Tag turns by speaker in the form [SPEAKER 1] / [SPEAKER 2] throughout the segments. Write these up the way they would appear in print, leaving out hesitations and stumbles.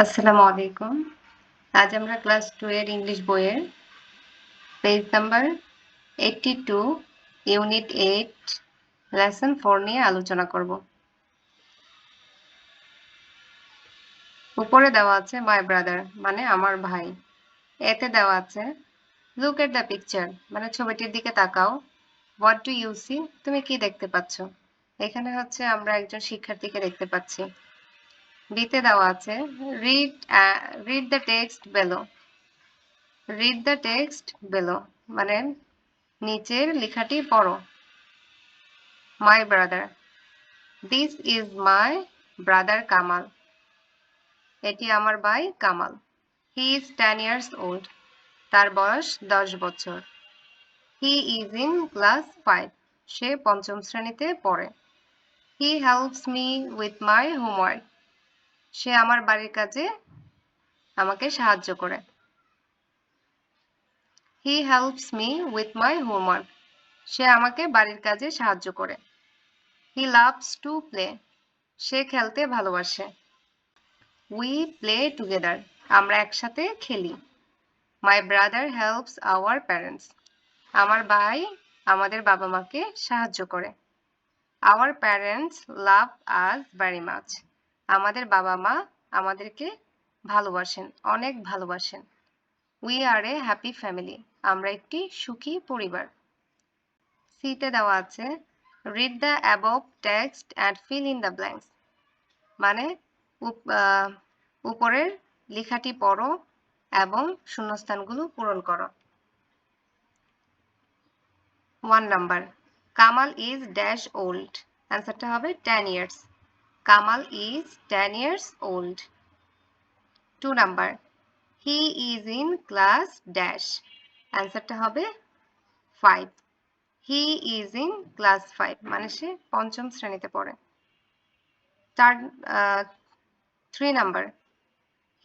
[SPEAKER 1] আসসালামু আলাইকুম। আজ আমরা ক্লাস 2 এর ইংলিশ বইয়ের পেজ নাম্বার 82 ইউনিট 8 লেসন 4 নিয়ে আলোচনা করব। উপরে দেওয়া আছে মাই ব্রাদার মানে আমার ভাই। এতে দেওয়া আছে লুক এট দ্য পিকচার মানে ছবিটির দিকে তাকাও। হোয়াট ডু ইউ সি তুমি কি দেখতে পাচ্ছ? এখানে হচ্ছে আমরা একজন শিক্ষার্থীকে দেখতে পাচ্ছি। বিতে দেওয়া আছে read read the text below. Read the text below মানে নিচের লেখাটি পড়ো। My brother, this is my brother Kamal. এটি আমার ভাই Kamal. He is 10 years old. তার বয়স 10 বছর। He is in class 5। সে পঞ্চম শ্রেণীতে পড়ে। He helps me with my homework. সে আমার বাড়ির কাজে আমাকে সাহায্য করে। He helps me with my homework. সে আমাকে বাড়ির কাজে সাহায্য করে। He loves to play. সে খেলতে ভালোবাসে। We play together. আমরা একসাথে খেলি। My brother helps our parents. আমার ভাই আমাদের বাবা মাকে সাহায্য করে। Our parents love us very much. আমাদের বাবা মা আমাদেরকে ভালোবাসেন, অনেক ভালোবাসেন। We are a happy family. আমরা একটি সুখী পরিবার। সিতে দেওয়া আছে read the above text and fill in the blanks মানে উপরের লেখাটি পড়ো এবং শূন্যস্থানগুলো পূরণ করো। 1 number, Kamal is dash old. অ্যান্সারটা হবে 10 years. Kamal is 10 years old. 2 number, he is in class dash. অ্যান্সারটা হবে 5। হি ইজ ইন ক্লাস 5 মানে সে পঞ্চম শ্রেণীতে পড়ে। 3 number,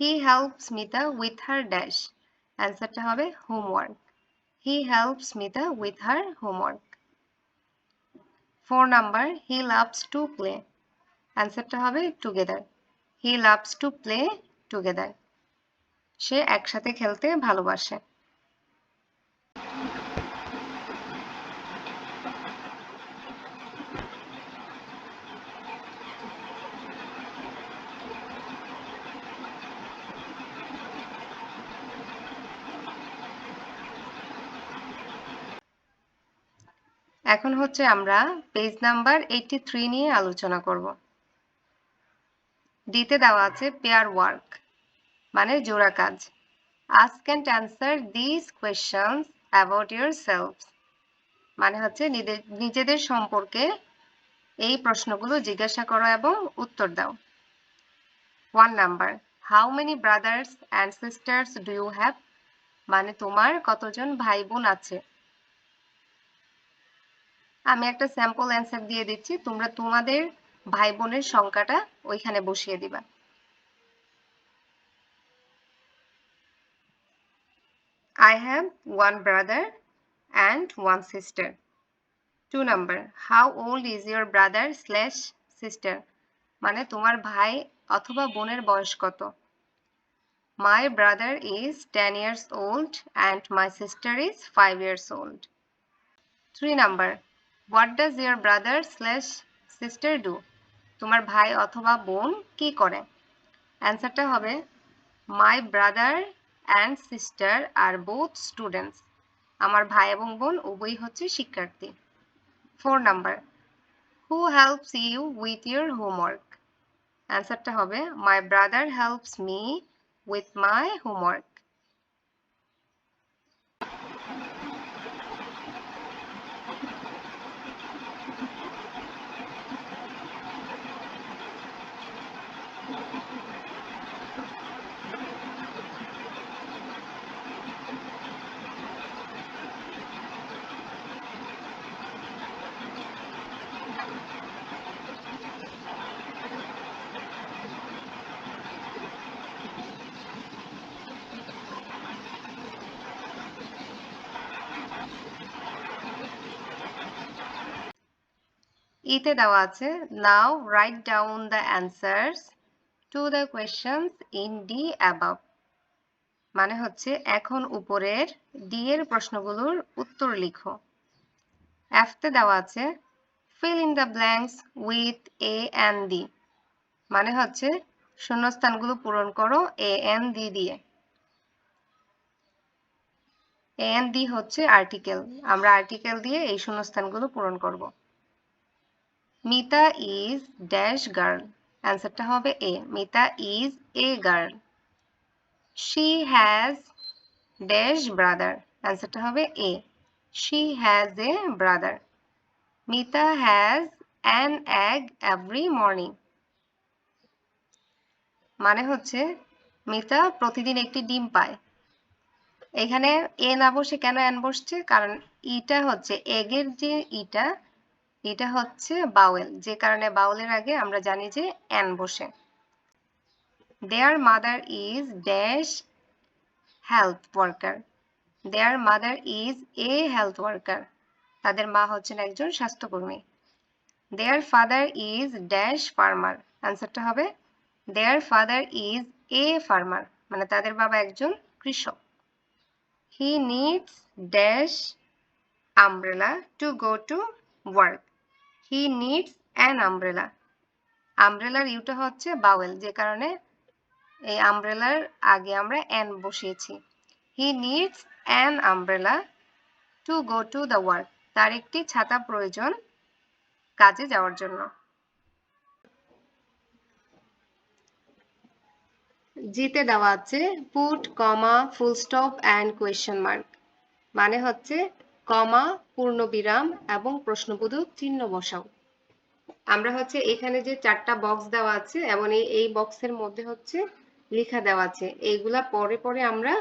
[SPEAKER 1] he helps Mita with her dash. অ্যান্সারটা হবে homework. He helps Mita with her homework. 4 number, he loves to play. অ্যান্সারটা হবে together. He loves to play together. সে একসাথে খেলতে ভালোবাসে। এখন হচ্ছে আমরা পেজ নাম্বার 83 নিয়ে আলোচনা করব। ডিতে দেওয়া আছে পেয়ার ওয়ার্ক মানে জোড়া কাজ। Ask and answer this questions about yourselves মানে হচ্ছে নিজেদের সম্পর্কে এই প্রশ্নগুলো জিজ্ঞাসা করো এবং উত্তর দাও। 1 number, how many brothers and sisters do you have মানে তোমার কতজন ভাই বোন আছে। আমি একটা স্যাম্পল অ্যান্সার দিয়ে দিচ্ছি, তোমরা তোমাদের ভাই বোনের সংখ্যাটা ওইখানে বসিয়ে দিবা। I have one brother and one sister. 2 number, how old is your brother slash sister মানে তোমার ভাই অথবা বোনের বয়স কত। My brother is 10 years old and my sister is 5 years old. 3 number, what does your brother slash sister do তোমার ভাই অথবা বোন কি করে। অ্যান্সারটা হবে my brother and sister are both students. আমার ভাই এবং বোন উভয়ই হচ্ছে শিক্ষার্থী। 4 number, who helps you with your homework অ্যান্সারটা হবে my brother helps me with my homework. ইতে দেওয়া আছে now write down the answers to the questions in the above মানে হচ্ছে এখন উপরের ডি এর প্রশ্নগুলোর উত্তর লিখো। এফ তে দেওয়া আছে fill in the blanks with a and d মানে হচ্ছে শূন্যস্থানগুলো পূরণ করো a and d দিয়ে। a and d হচ্ছে আর্টিকেল, আমরা আর্টিকেল দিয়ে এই শূন্যস্থানগুলো পূরণ করব। মিতা ইজ ড্যাশ গার্ল, অ্যান্সারটা হবে a. Mita is a girl. She has dash brother, অ্যান্সারটা হবে a. She has a brother. Mita has an egg every morning মানে হচ্ছে মিতা প্রতিদিন একটি ডিম পায়। এখানে এ না বসে কেন অ্যান বসছে? কারণ ইটা হচ্ছে এগের যে এটা হচ্ছে বাউল, যে কারণে বাউলের আগে আমরা জানি যে অ্যান বসে। Their mother is dash health worker. Their mother is a health worker, তাদের মা হচ্ছেন একজন স্বাস্থ্যকর্মী। Their father is dash farmer, অ্যান্সারটা হবে their father is a farmer মানে তাদের বাবা একজন কৃষক। He needs dash umbrella to go to work. He needs an umbrella. আমব্রেলার ইউটা হচ্ছে বাওয়েল, যে কারণে এই আমব্রেলার আগে আমরা অ্যান বসিয়েছি। He needs an umbrella to go to the work. তার একটি ছাতা প্রয়োজন কাজে যাওয়ার জন্য। জিতে দেওয়া আছে put comma full stop and question mark মানে হচ্ছে কমা পূর্ণবিরাম এবং প্রশ্নবোধক চিহ্ন বসাও। আমরা হচ্ছে এখানে যে চারটা বক্স দেওয়া আছে এবং এই বক্সের মধ্যে হচ্ছে লেখা দেওয়া আছে, এইগুলা পরে পরে আমরা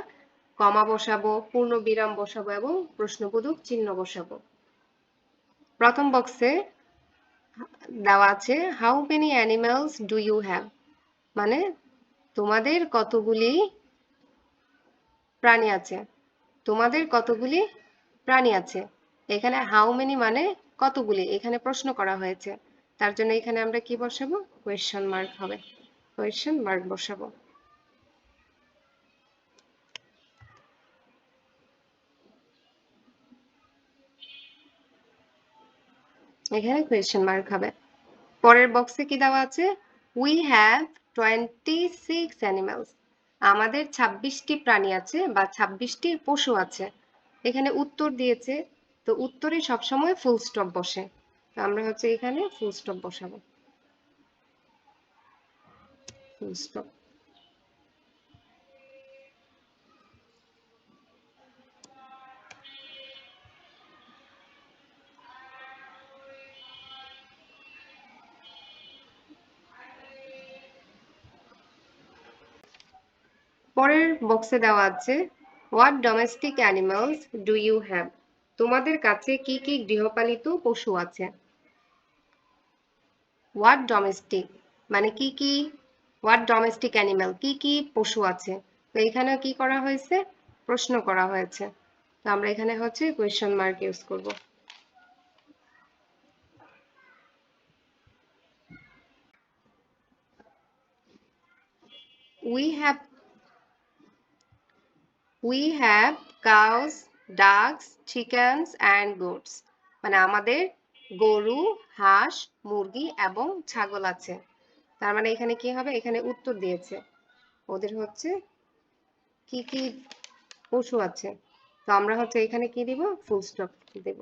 [SPEAKER 1] কমা বসাবো, পূর্ণবিরাম বসাবো এবং প্রশ্নবোধক চিহ্ন বসাবো। প্রথম বক্সে দেওয়া আছে how many animals do you have মানে তোমাদের কতগুলি প্রাণী আছে। তোমাদের কতগুলি প্রাণী আছে। এখানে হাউ মেনি মানে কতগুলি, এখানে প্রশ্ন করা হয়েছে, তার জন্য এখানে আমরা কি বসাবো? কোয়েশ্চেন মার্ক হবে, কোয়েশ্চেন মার্ক বসাবো। এখানে কোয়েশ্চেন মার্ক হবে। পরের বক্সে কি দেওয়া আছে? উই হ্যাভ 26 অ্যানিমালস, আমাদের 26টি প্রাণী আছে বা 26টি পশু আছে। এখানে উত্তর দিয়েছে, তো উত্তরে সবসময় ফুল স্টপ বসে, তো আমরা হচ্ছে এখানে ফুল স্টপ বসাবো, ফুল স্টপ। পরের বক্সে দেওয়া আছে what domestic animals do you have, তোমাদের কাছে কি কি গৃহপালিত পশু আছে। হোয়াট ডোমেস্টিক মানে কি কি, হোয়াট ডোমেস্টিক অ্যানিমাল কি কি পশু আছে, তো এখানে কি করা হয়েছে? প্রশ্ন করা হয়েছে, তো আমরা এখানে হচ্ছে কোয়েশ্চেন মার্ক ইউজ করব। We have cows, ducks, chickens and goats মানে আমাদের গরু, হাঁস, মুরগি এবং ছাগল আছে। তার মানে এখানে কি হবে? এখানে উত্তর দিয়েছে ওদের হচ্ছে কি কি পশু আছে, তো আমরা হচ্ছে এখানে কি দিব? ফুল স্টপ দেব।